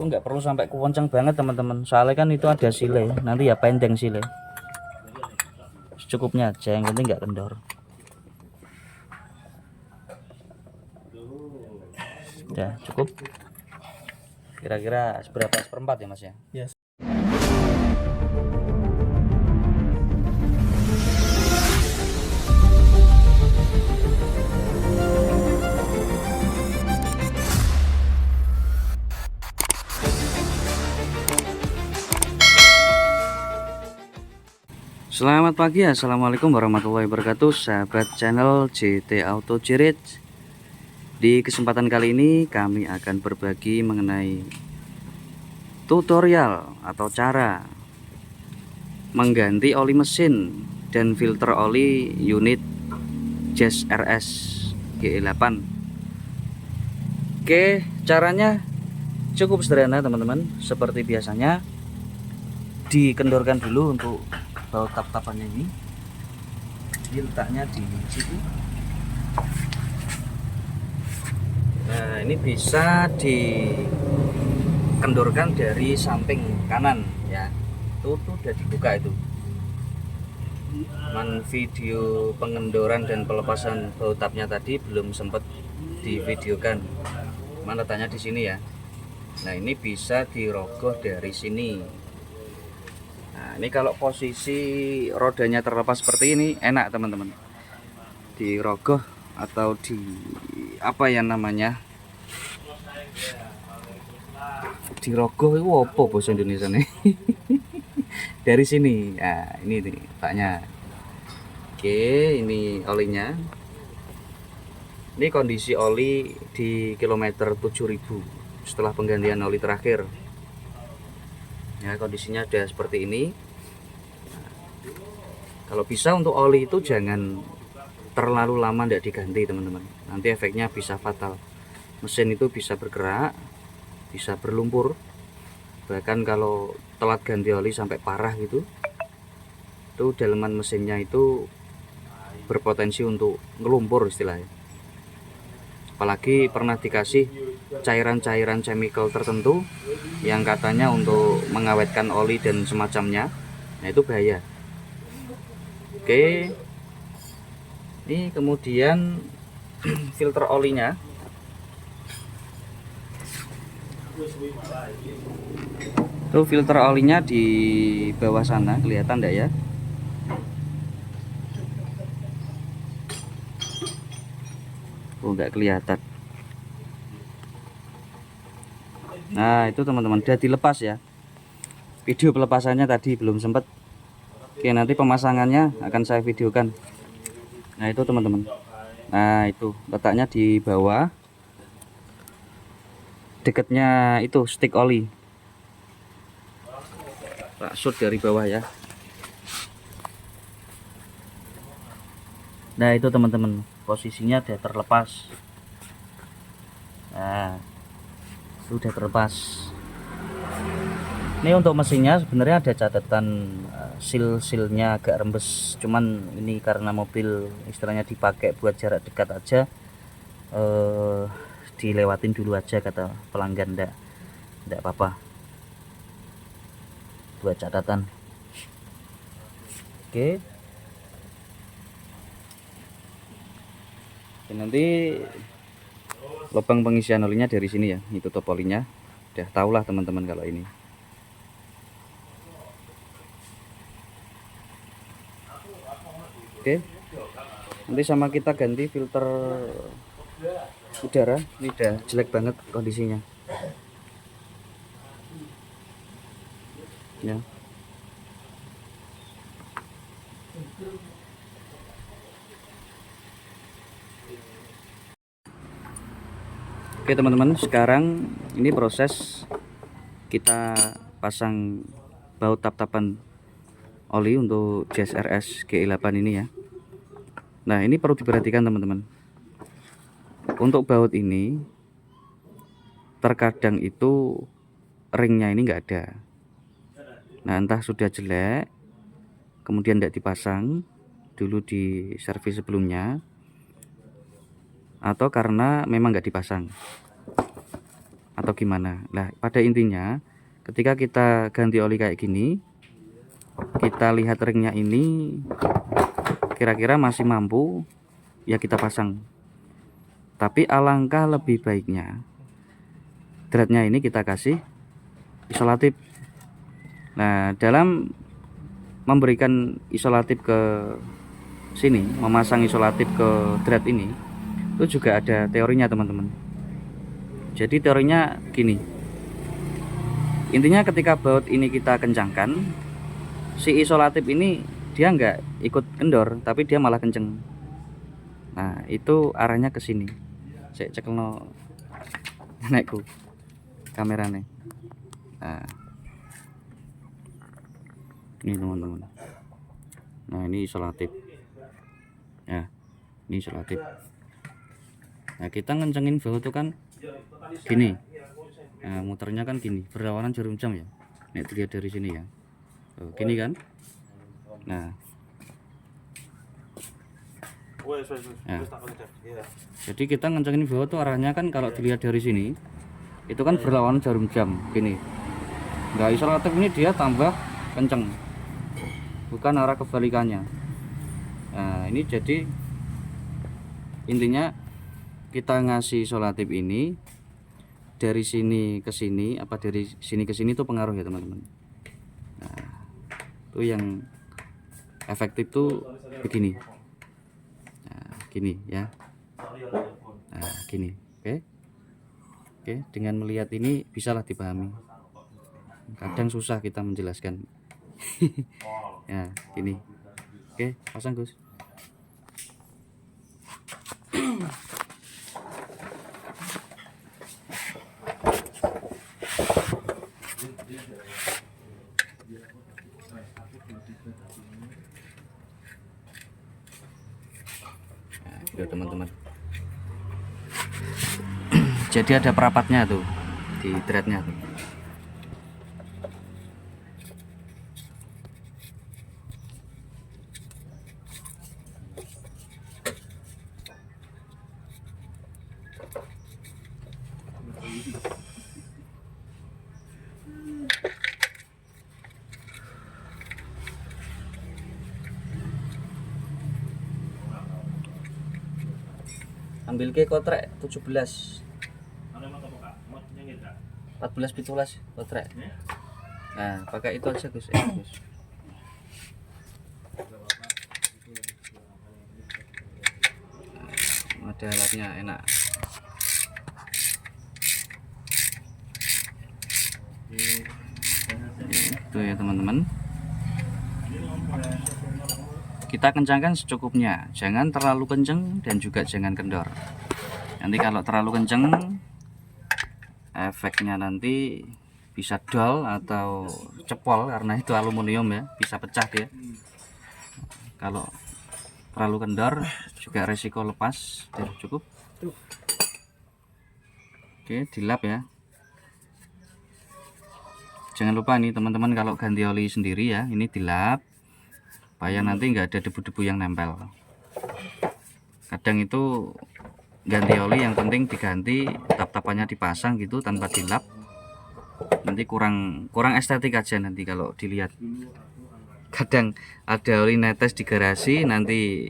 Nggak perlu sampai kencang banget teman-teman, soalnya kan itu ada sile, nanti ya pendeng sile. Secukupnya aja, yang penting nggak kendor. Ya cukup. Kira-kira seberapa, seperempat ya mas ya? Yes. Selamat pagi, assalamualaikum warahmatullahi wabarakatuh, sahabat channel JT Auto Cirit. Di kesempatan kali ini kami akan berbagi mengenai tutorial atau cara mengganti oli mesin dan filter oli unit Jazz RS GE8. Oke, caranya cukup sederhana teman-teman. Seperti biasanya, dikendorkan dulu untuk baut tap-tapannya ini. Letaknya di situ. Nah, ini bisa dikendorkan dari samping kanan ya. Tuh udah dibuka itu. Man video pengendoran dan pelepasan baut tapnya tadi belum sempat divideokan. Mana letaknya di sini ya. Nah, ini bisa dirogoh dari sini. Nah, ini kalau posisi rodanya terlepas seperti ini enak teman-teman. Dirogoh atau di apa ya namanya? Dirogoh itu apa bahasa Indonesia nih? Dari sini. Nah, ini nih letaknya. Oke, ini olinya. Ini kondisi oli di kilometer 7000 setelah penggantian oli terakhir. Ya, kondisinya udah seperti ini. Nah, kalau bisa untuk oli itu jangan terlalu lama tidak diganti teman-teman, nanti efeknya bisa fatal. Mesin itu bisa bergerak, bisa berlumpur, bahkan kalau telat ganti oli sampai parah gitu, itu daleman mesinnya itu berpotensi untuk ngelumpur istilahnya. Apalagi pernah dikasih cairan-cairan chemical tertentu yang katanya untuk mengawetkan oli dan semacamnya. Nah, itu bahaya. Oke, ini kemudian filter olinya. Tuh filter olinya di bawah sana, kelihatan enggak ya? Oh, enggak kelihatan. Nah, itu teman-teman udah dilepas ya. Video pelepasannya tadi belum sempat. Oke, nanti pemasangannya akan saya videokan. Nah, itu teman-teman. Nah, itu letaknya di bawah. Dekatnya itu stick oli. Shoot dari bawah ya. Nah, itu teman-teman, posisinya udah terlepas. Nah, itu udah terlepas. Ini untuk mesinnya sebenarnya ada catatan seal-sealnya agak rembes, cuman ini karena mobil istilahnya dipakai buat jarak dekat aja, dilewatin dulu aja kata pelanggan. Enggak apa-apa, buat catatan. Oke. Dan nanti lubang pengisian olinya dari sini ya, itu top olinya. Udah tahulah teman-teman kalau ini. Oke, nanti sama kita ganti filter udara. Ini udah jelek banget kondisinya ya. Oke teman-teman, sekarang ini proses kita pasang baut tap-tapan oli untuk Jazz RS GE8 ini ya. Nah, ini perlu diperhatikan teman-teman. Untuk baut ini terkadang itu ringnya ini enggak ada. Nah, entah sudah jelek kemudian tidak dipasang dulu di servis sebelumnya, atau karena memang nggak dipasang, atau gimana. Nah, pada intinya ketika kita ganti oli kayak gini, kita lihat ringnya ini kira-kira masih mampu, ya kita pasang. Tapi alangkah lebih baiknya threadnya ini kita kasih isolatif. Nah, dalam memberikan isolatif ke sini, memasang isolatif ke thread ini, itu juga ada teorinya teman-teman. Jadi teorinya gini, intinya ketika baut ini kita kencangkan, si isolatif ini dia nggak ikut kendor, tapi dia malah kenceng. Nah, itu arahnya ke sini. Saya cekelno nenekku kameranya. Nah, ini teman-teman. Nah, ini isolatif. Ya, ini isolatif. Nah, kita ngencengin baut itu kan gini. Nah, muternya kan gini, berlawanan jarum jam ya. Nek dilihat dari sini ya. Oh, gini kan? Nah. Jadi kita ngencengin baut tuh arahnya kan kalau dilihat dari sini itu kan berlawanan jarum jam gini. Nah, isolatif ini dia tambah kenceng, bukan arah kebalikannya. Nah, ini jadi intinya kita ngasih isolatif ini dari sini ke sini, apa dari sini ke sini itu pengaruh ya teman-teman. Nah, itu yang efektif tuh begini. Nah, gini ya. Nah, gini. Oke, dengan melihat ini bisalah dipahami. Kadang susah kita menjelaskan. Ya, gini. Oke, pasang Gus. Nah, gitu teman-teman. Jadi ada perapatnya tuh di threadnya tuh. Ambil ke kotrek 17 14 17 kotrek. Nah, pakai itu aja Gus. Gus. Nah, ada alatnya enak. Itu ya teman-teman. Kita kencangkan secukupnya, jangan terlalu kenceng dan juga jangan kendor. Nanti kalau terlalu kenceng, efeknya nanti bisa dol atau cepol karena itu aluminium ya, bisa pecah dia. Kalau terlalu kendor juga resiko lepas. Oke, cukup. Oke, dilap ya. Jangan lupa nih teman-teman, kalau ganti oli sendiri ya, ini dilap supaya nanti nggak ada debu-debu yang nempel. Kadang itu ganti oli yang penting diganti, tap-tapannya dipasang gitu tanpa dilap, nanti kurang estetik aja nanti kalau dilihat. Kadang ada oli netes di garasi, nanti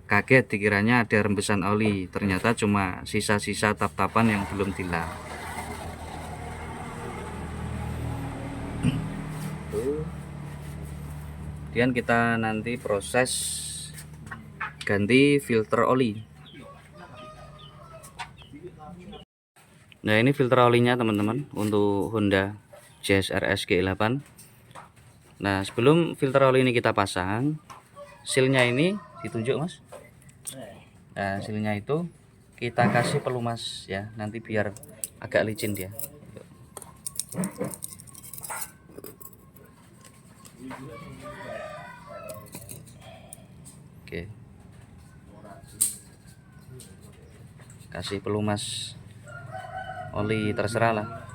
kaget dikiranya ada rembesan oli, ternyata cuma sisa-sisa tap-tapan yang belum dilap. Kemudian kita nanti proses ganti filter oli. Nah, ini filter olinya teman-teman untuk Honda Jazz RS G8. Nah, sebelum filter oli ini kita pasang, sealnya ini ditunjuk Mas. Nah, sealnya itu kita kasih pelumas ya, nanti biar agak licin dia. Oke, kasih pelumas oli, terserah lah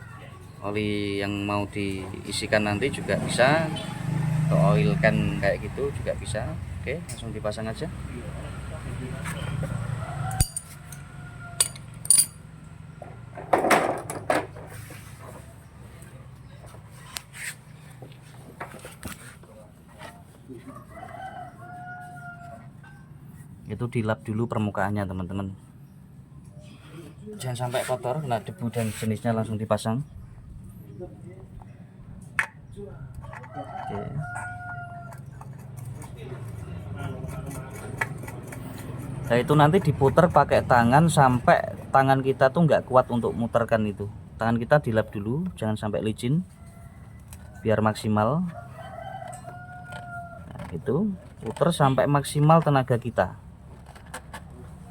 oli yang mau diisikan, nanti juga bisa ke oil can kayak gitu juga bisa. Oke, langsung dipasang aja. itu dilap dulu permukaannya teman-teman, jangan sampai kotor kena debu dan jenisnya, langsung dipasang. Oke. Nah itu nanti diputar pakai tangan sampai tangan kita tuh nggak kuat untuk muterkan itu. Tangan kita dilap dulu, jangan sampai licin, biar maksimal. Nah, itu putar sampai maksimal tenaga kita.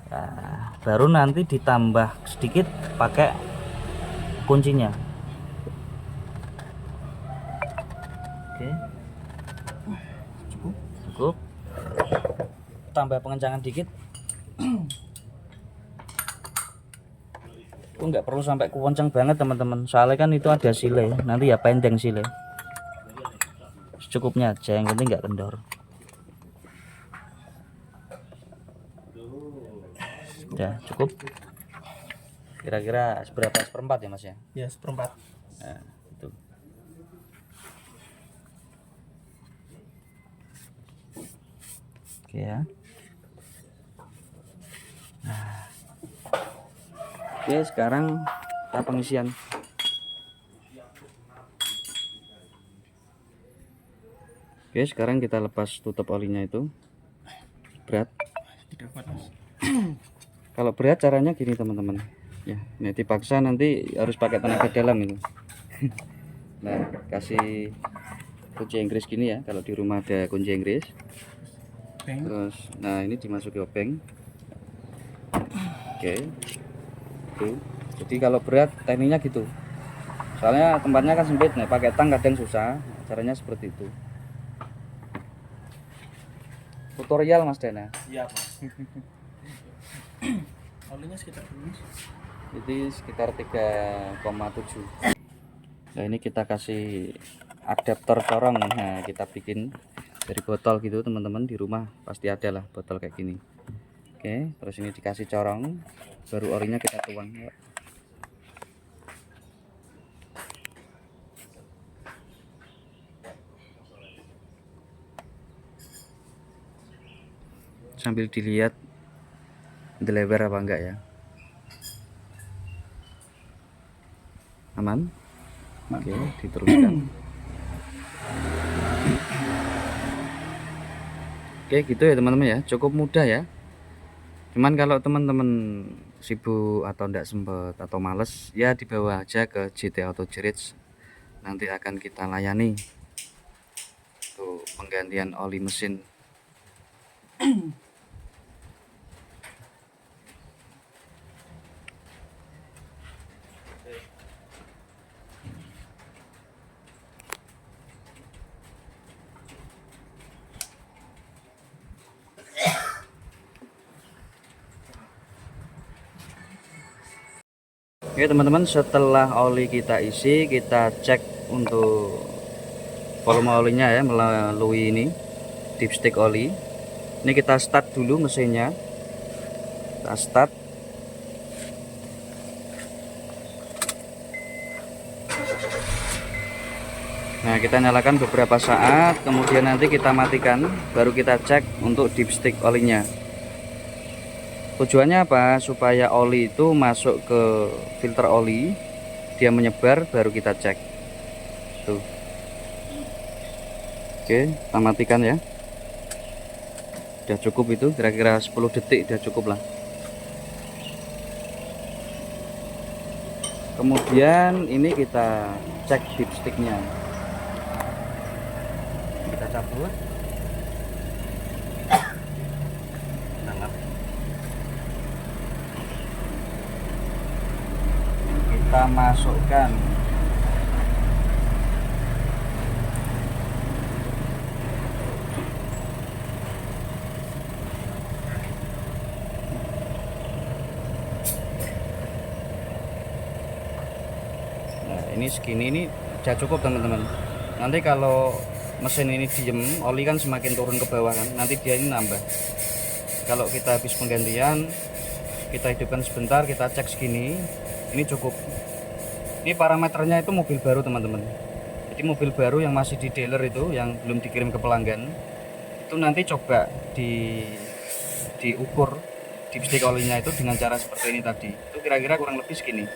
Nah, baru nanti ditambah sedikit pakai kuncinya. Oke, cukup. Tambah pengencangan dikit. Itu nggak perlu sampai kencang banget teman-teman, soalnya kan itu ada sile, nanti ya pendeng sile. Secukupnya aja, yang penting nggak kendor. Ya cukup. Kira-kira seberapa, seperempat ya mas ya? Ya, seperempat. Nah, itu. Oke ya. Nah. Oke, sekarang kita pengisian. Oke, sekarang kita lepas tutup olinya itu. Berat. Tidak kuat, Mas. Kalau berat caranya gini teman-teman. Ya, ini dipaksa nanti harus pakai tenaga dalam itu. Nah, kasih kunci Inggris gini ya, kalau di rumah ada kunci Inggris. Terus, nah ini dimasuki obeng. Oke. Tuh. Jadi kalau berat tekniknya gitu. Soalnya tempatnya kan sempit, nih pakai tang kadang susah. Caranya seperti itu. Tutorial Mas Dana. Iya, Mas. Olinya sekitar berapa? Jadi sekitar 3,7. Nah ini kita kasih adaptor corong. Nah kita bikin dari botol gitu teman-teman, di rumah pasti ada lah botol kayak gini. Oke, terus ini dikasih corong, baru orinya kita tuang. Sambil dilihat delebar apa enggak ya. Aman. Oke, diteruskan. Oke gitu ya teman-teman ya, cukup mudah ya. Cuman kalau teman-teman sibuk atau enggak sempet atau males, ya dibawa aja ke JT Auto Garage, nanti akan kita layani untuk penggantian oli mesin. Oke teman-teman, setelah oli kita isi, kita cek untuk volume olinya ya melalui ini dipstick oli. Ini kita start dulu mesinnya. Kita start. Nah kita nyalakan beberapa saat, kemudian nanti kita matikan, baru kita cek untuk dipstick olinya. Tujuannya apa? Supaya oli itu masuk ke filter oli, dia menyebar, baru kita cek. Tuh. Oke, kita matikan ya. Udah cukup itu, kira-kira 10 detik udah cukup lah. Kemudian ini kita cek dipsticknya. Kita cabut. Kita masukkan ini segini, ini udah cukup teman-teman. Nanti kalau mesin ini diem, oli kan semakin turun ke bawah kan, nanti dia ini nambah. Kalau kita habis penggantian, kita hidupkan sebentar, kita cek segini, ini cukup. Ini parameternya itu mobil baru teman-teman. Jadi mobil baru yang masih di dealer itu, yang belum dikirim ke pelanggan, itu nanti coba diukur dipstick olinya itu dengan cara seperti ini tadi. Itu kira-kira kurang lebih segini.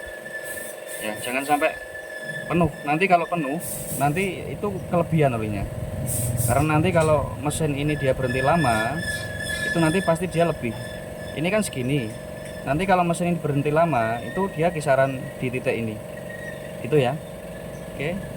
Ya, jangan sampai penuh. Nanti kalau penuh, nanti itu kelebihan olinya. Karena nanti kalau mesin ini dia berhenti lama, itu nanti pasti dia lebih. Ini kan segini. Nanti kalau mesin ini berhenti lama, itu dia kisaran di titik ini. Itu ya. Oke.